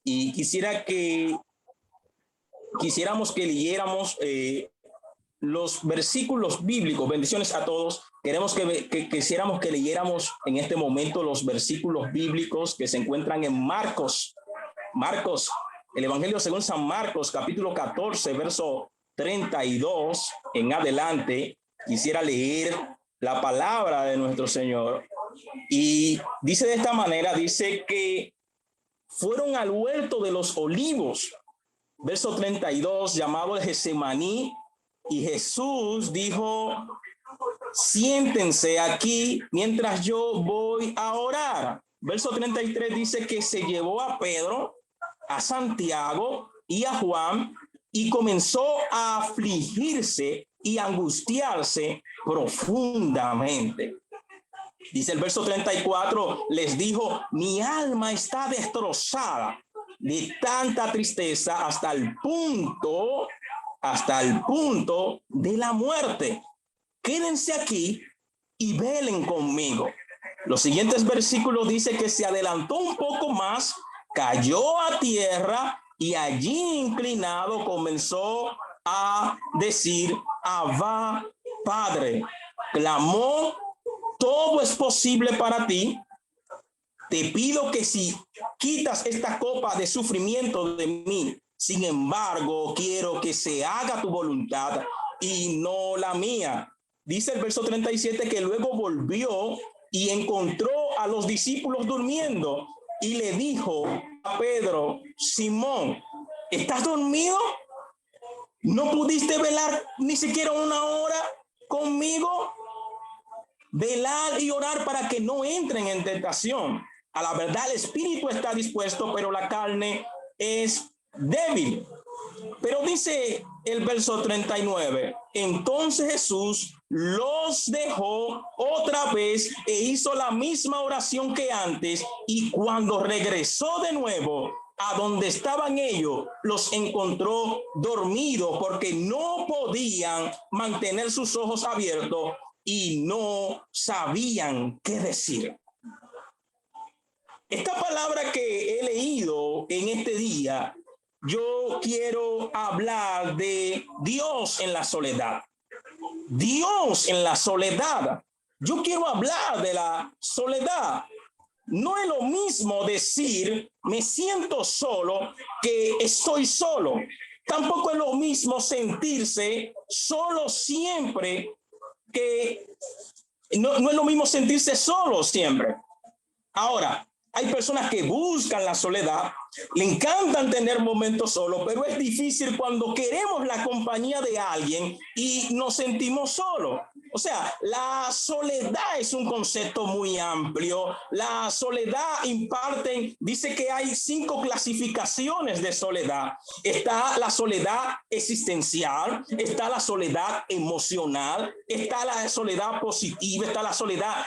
y quisiéramos que leyéramos los versículos bíblicos. Bendiciones a todos. Quisiéramos que leyéramos en este momento los versículos bíblicos que se encuentran en Marcos, el Evangelio según San Marcos, capítulo 14, verso 32 en adelante. Quisiera leer la palabra de nuestro Señor y dice de esta manera, dice que fueron al huerto de los olivos, verso 32, llamado el Getsemaní, y Jesús dijo: siéntense aquí mientras yo voy a orar. Verso 33 dice que se llevó a Pedro, a Santiago y a Juan y comenzó a afligirse y angustiarse profundamente. Dice el verso 34, les dijo: mi alma está destrozada de tanta tristeza hasta el punto de la muerte. Quédense aquí y velen conmigo. Los siguientes versículos dice que se adelantó un poco más, cayó a tierra y allí inclinado comenzó a decir: Abba, Padre. Clamó: todo es posible para ti. Te pido que si quitas esta copa de sufrimiento de mí, sin embargo, quiero que se haga tu voluntad y no la mía. Dice el verso 37 que luego volvió y encontró a los discípulos durmiendo y le dijo a Pedro: Simón, ¿estás dormido? ¿No pudiste velar ni siquiera una hora conmigo? Velar y orar para que no entren en tentación. A la verdad, el espíritu está dispuesto, pero la carne es débil. Pero dice el verso 39, entonces Jesús los dejó otra vez e hizo la misma oración que antes, y cuando regresó de nuevo a donde estaban ellos, los encontró dormidos porque no podían mantener sus ojos abiertos y no sabían qué decir. Esta palabra que he leído en este día, yo quiero hablar de Dios en la soledad. Dios en la soledad. Yo quiero hablar de la soledad. No es lo mismo decir me siento solo que estoy solo. Tampoco es lo mismo sentirse solo siempre que no es lo mismo sentirse solo siempre. Ahora, hay personas que buscan la soledad, le encantan tener momentos solos, pero es difícil cuando queremos la compañía de alguien y nos sentimos solos. O sea, la soledad es un concepto muy amplio. La soledad dice que hay 5 clasificaciones de soledad. Está la soledad existencial, está la soledad emocional, está la soledad positiva, está la soledad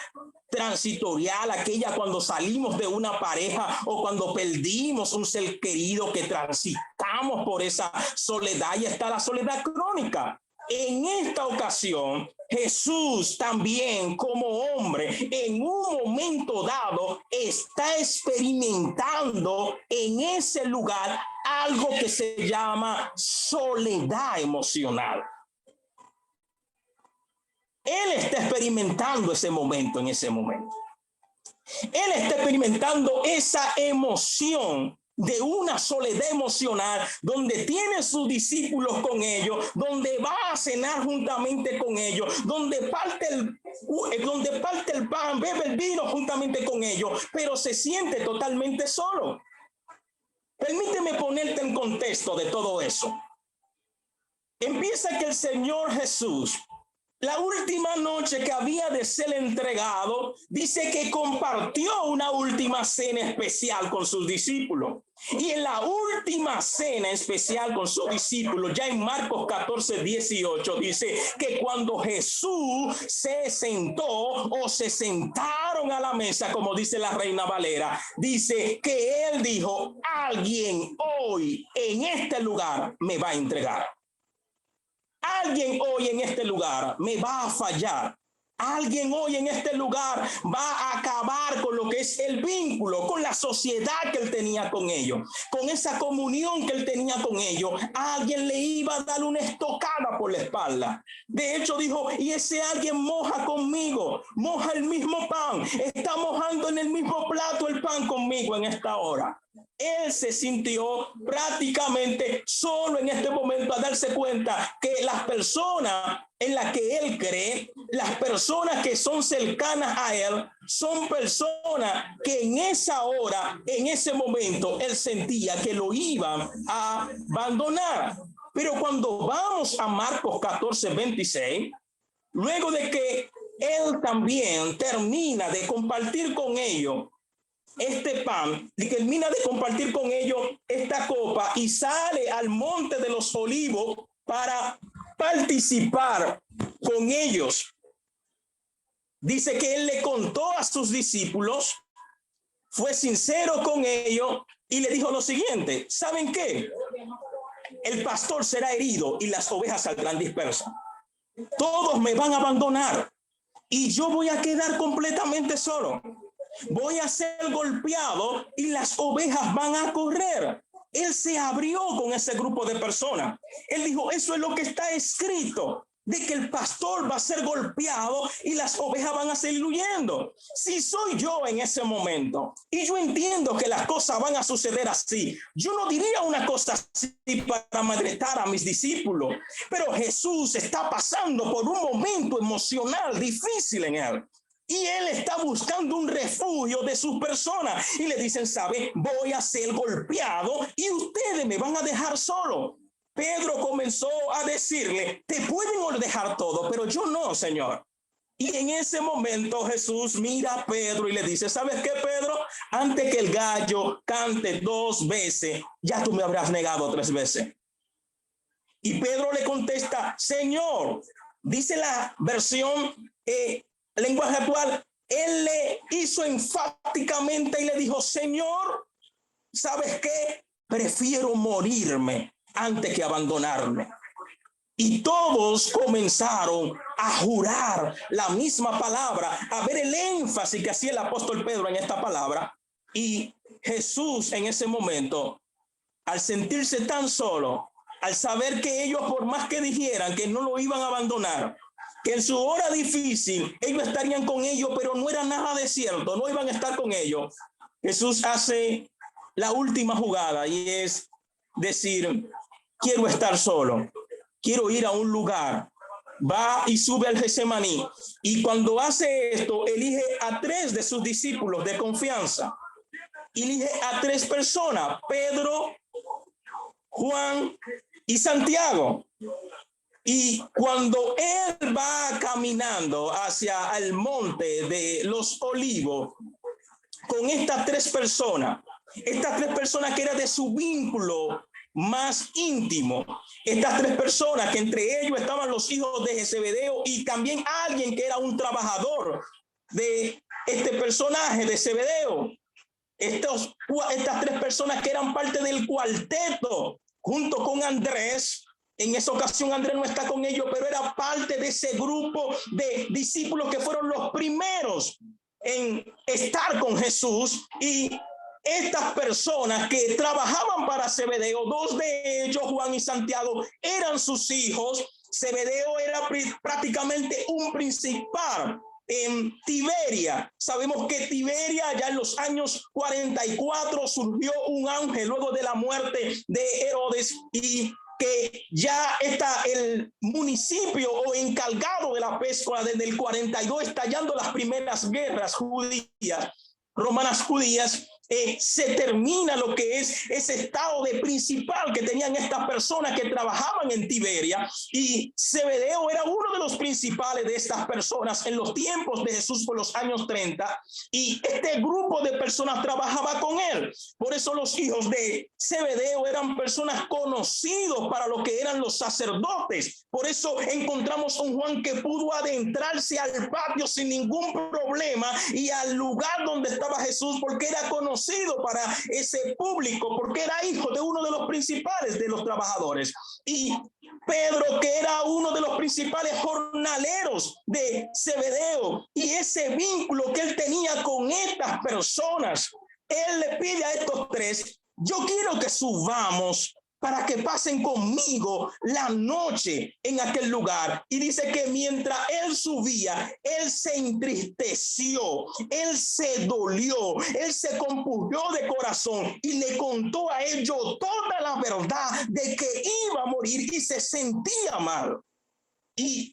transitorial, aquella cuando salimos de una pareja o cuando perdimos un ser querido que transitamos por esa soledad, y está la soledad crónica. En esta ocasión, Jesús también como hombre en un momento dado está experimentando en ese lugar algo que se llama soledad emocional. Él está experimentando ese momento en ese momento. Él está experimentando esa emoción de una soledad emocional, donde tiene sus discípulos con ellos, donde va a cenar juntamente con ellos, donde parte el pan, bebe el vino juntamente con ellos, pero se siente totalmente solo. Permíteme ponerte en contexto de todo eso. Empieza que el Señor Jesús, la última noche que había de ser entregado, dice que compartió una última cena especial con sus discípulos. Y en la última cena especial con sus discípulos, ya en Marcos 14, 18, dice que cuando Jesús se sentó o se sentaron a la mesa, como dice la Reina Valera, dice que él dijo: alguien hoy en este lugar me va a entregar. Alguien hoy en este lugar me va a fallar. Alguien hoy en este lugar va a acabar con lo que es el vínculo, con la sociedad que él tenía con ellos, con esa comunión que él tenía con ellos. Alguien le iba a dar una estocada por la espalda. De hecho dijo, y ese alguien moja conmigo, moja el mismo pan, está mojando en el mismo plato el pan conmigo en esta hora. Él se sintió prácticamente solo en este momento, a darse cuenta que las personas en las que él cree, las personas que son cercanas a él, son personas que en esa hora, en ese momento, él sentía que lo iban a abandonar. Pero cuando vamos a Marcos 14:26, luego de que él también termina de compartir con ellos este pan, y termina de compartir con ellos esta copa y sale al monte de los olivos para participar con ellos, dice que él le contó a sus discípulos, fue sincero con ellos y le dijo lo siguiente: ¿saben qué? El pastor será herido y las ovejas saldrán dispersas. Todos me van a abandonar y yo voy a quedar completamente solo. Voy a ser golpeado y las ovejas van a correr. Él se abrió con ese grupo de personas. Él dijo, eso es lo que está escrito, de que el pastor va a ser golpeado y las ovejas van a salir huyendo. Si soy yo en ese momento y yo entiendo que las cosas van a suceder así, yo no diría una cosa así para maltratar a mis discípulos, pero Jesús está pasando por un momento emocional difícil en él. Y él está buscando un refugio de sus personas. Y le dicen, ¿sabe? Voy a ser golpeado y ustedes me van a dejar solo. Pedro comenzó a decirle, te pueden dejar todo, pero yo no, Señor. Y en ese momento Jesús mira a Pedro y le dice, ¿sabes qué, Pedro? Antes que el gallo cante 2 veces, ya tú me habrás negado 3 veces. Y Pedro le contesta, Señor, dice la versión lenguaje actual, él le hizo enfáticamente y le dijo, Señor, ¿sabes qué? Prefiero morirme antes que abandonarme. Y todos comenzaron a jurar la misma palabra, a ver el énfasis que hacía el apóstol Pedro en esta palabra. Y Jesús en ese momento, al sentirse tan solo, al saber que ellos por más que dijeran que no lo iban a abandonar, que en su hora difícil ellos estarían con ellos, pero no era nada de cierto, no iban a estar con ellos. Jesús hace la última jugada y es decir, quiero estar solo, quiero ir a un lugar. Va y sube al Getsemaní y cuando hace esto, elige a 3 de sus discípulos de confianza. Elige a 3 personas, Pedro, Juan y Santiago. Y cuando él va caminando hacia el monte de los olivos con estas 3 personas que eran de su vínculo más íntimo, estas 3 personas que entre ellos estaban los hijos de Zebedeo y también alguien que era un trabajador de este personaje de Zebedeo, estas 3 personas que eran parte del cuarteto junto con Andrés. En esa ocasión Andrés no está con ellos, pero era parte de ese grupo de discípulos que fueron los primeros en estar con Jesús. Y estas personas que trabajaban para Zebedeo, 2 de ellos, Juan y Santiago, eran sus hijos. Zebedeo era prácticamente un principal en Tiberia. Sabemos que Tiberia ya en los años 44 surgió un ángel luego de la muerte de Herodes y que ya está el municipio o encargado de la pesca desde el 42, estallando las primeras guerras romanas judías. Se termina lo que es ese estado de principal que tenían estas personas que trabajaban en Tiberia, y Zebedeo era uno de los principales de estas personas en los tiempos de Jesús por los años 30, y este grupo de personas trabajaba con él. Por eso los hijos de Zebedeo eran personas conocidos para lo que eran los sacerdotes. Por eso encontramos un Juan que pudo adentrarse al patio sin ningún problema y al lugar donde estaba Jesús, porque era conocido para ese público, porque era hijo de uno de los principales de los trabajadores. Y Pedro, que era uno de los principales jornaleros de Zebedeo, y ese vínculo que él tenía con estas personas, él le pide a estos tres: yo quiero que subamos para que pasen conmigo la noche en aquel lugar. Y dice que mientras él subía, él se entristeció, él se dolió, él se compungió de corazón y le contó a ellos toda la verdad de que iba a morir y se sentía mal. Y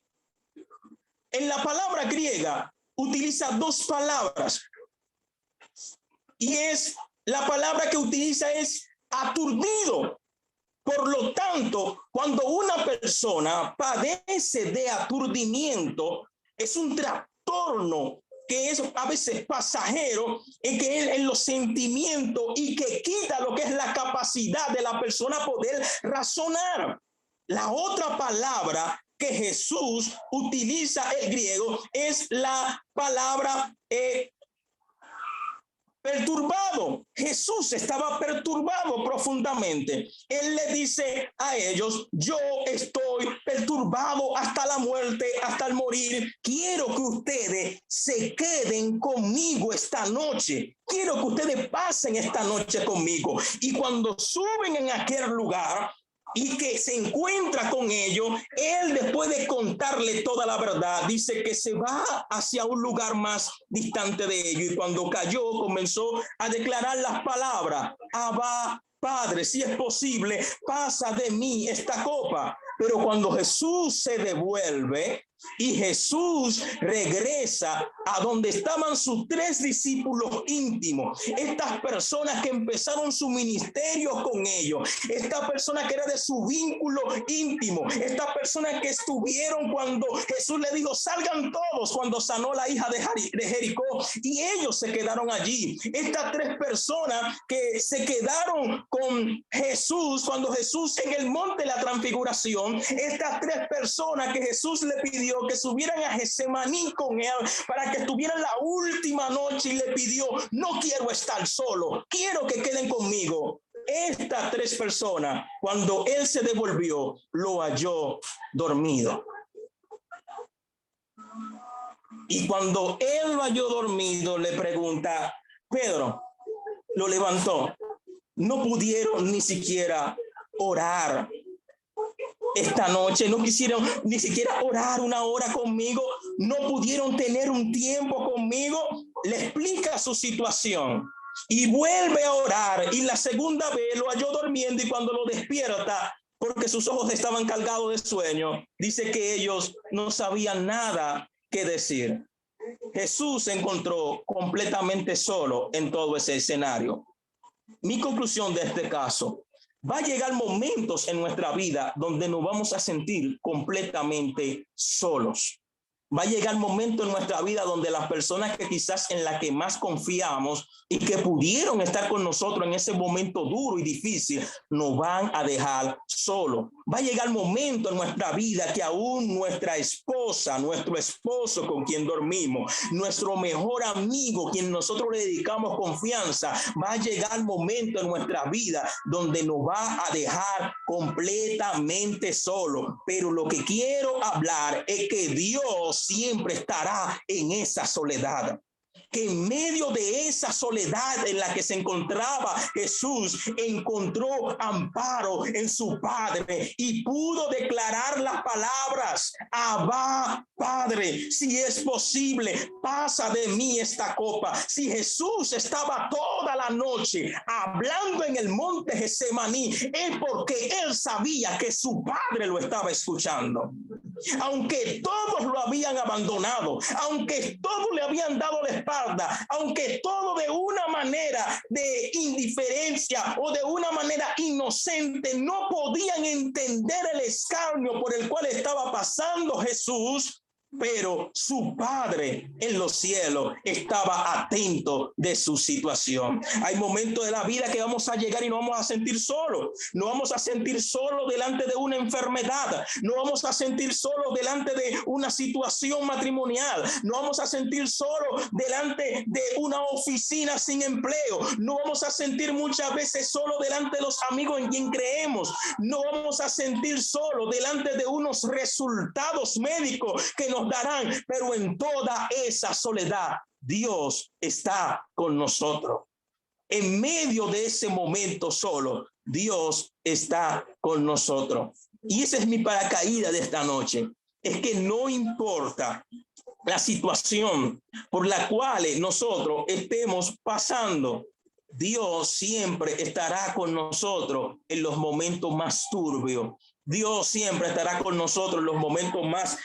en la palabra griega utiliza dos palabras, y es la palabra que utiliza es aturdido. Por lo tanto, cuando una persona padece de aturdimiento, es un trastorno que es a veces pasajero, en los sentimientos, y que quita lo que es la capacidad de la persona poder razonar. La otra palabra que Jesús utiliza, el griego, es la palabra perturbado. Jesús estaba perturbado profundamente. Él le dice a ellos: yo estoy perturbado hasta la muerte, hasta el morir. Quiero que ustedes se queden conmigo esta noche. Quiero que ustedes pasen esta noche conmigo. Y cuando suben en aquel lugar y que se encuentra con ellos, él, después de contarle toda la verdad, dice que se va hacia un lugar más distante de ellos, y cuando cayó comenzó a declarar las palabras: Abba, Padre, si es posible, pasa de mí esta copa. Pero cuando Jesús se devuelve y Jesús regresa a donde estaban sus tres discípulos íntimos, estas personas que empezaron su ministerio con ellos, esta persona que era de su vínculo íntimo, esta persona que estuvieron cuando Jesús le dijo: salgan todos, cuando sanó la hija de Jericó, y ellos se quedaron allí. Estas tres personas que se quedaron con Jesús cuando Jesús en el monte de la transfiguración, estas tres personas que Jesús le pidió que subieran a Getsemaní con él para que estuvieran la última noche, y le pidió: no quiero estar solo, quiero que queden conmigo. Estas tres personas, cuando él se devolvió, lo halló dormido. Y cuando él lo halló dormido, le pregunta: Pedro, lo levantó. No pudieron ni siquiera orar esta noche, no quisieron ni siquiera orar una hora conmigo, no pudieron tener un tiempo conmigo. Le explica su situación y vuelve a orar, y la segunda vez lo halló durmiendo, y cuando lo despierta, porque sus ojos estaban cargados de sueño, dice que ellos no sabían nada que decir. Jesús se encontró completamente solo en todo ese escenario. Mi conclusión de este caso: va a llegar momentos en nuestra vida donde nos vamos a sentir completamente solos. Va a llegar momentos en nuestra vida donde las personas que quizás en las que más confiamos y que pudieron estar con nosotros en ese momento duro y difícil, nos van a dejar solos. Va a llegar momento en nuestra vida que aún nuestra esposa, nuestro esposo con quien dormimos, nuestro mejor amigo, quien nosotros le dedicamos confianza, va a llegar momento en nuestra vida donde nos va a dejar completamente solo. Pero lo que quiero hablar es que Dios siempre estará en esa soledad, que en medio de esa soledad en la que se encontraba Jesús, encontró amparo en su Padre y pudo declarar las palabras: Abba, Padre, si es posible, pasa de mí esta copa. Si Jesús estaba toda la noche hablando en el monte Getsemaní, es porque él sabía que su Padre lo estaba escuchando. Aunque todos lo habían abandonado, aunque todos le habían dado la espalda, aunque todo de una manera de indiferencia o de una manera inocente no podían entender el escarnio por el cual estaba pasando Jesús, pero su Padre en los cielos estaba atento de su situación. Hay momentos de la vida que vamos a llegar y no vamos a sentir solos. No vamos a sentir solos delante de una enfermedad. No vamos a sentir solos delante de una situación matrimonial. No vamos a sentir solos delante de una oficina sin empleo. No vamos a sentir muchas veces solos delante de los amigos en quien creemos. No vamos a sentir solos delante de unos resultados médicos que nos darán, pero en toda esa soledad Dios está con nosotros. En medio de ese momento solo, Dios está con nosotros. Y esa es mi paracaídas de esta noche. Es que no importa la situación por la cual nosotros estemos pasando, Dios siempre estará con nosotros en los momentos más turbios. Dios siempre estará con nosotros en los momentos más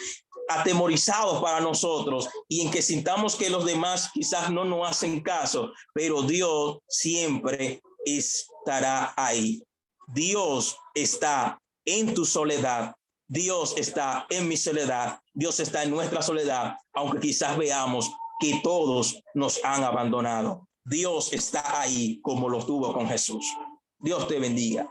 atemorizados para nosotros y en que sintamos que los demás quizás no nos hacen caso, pero Dios siempre estará ahí. Dios está en tu soledad. Dios está en mi soledad. Dios está en nuestra soledad, aunque quizás veamos que todos nos han abandonado. Dios está ahí como lo tuvo con Jesús. Dios te bendiga.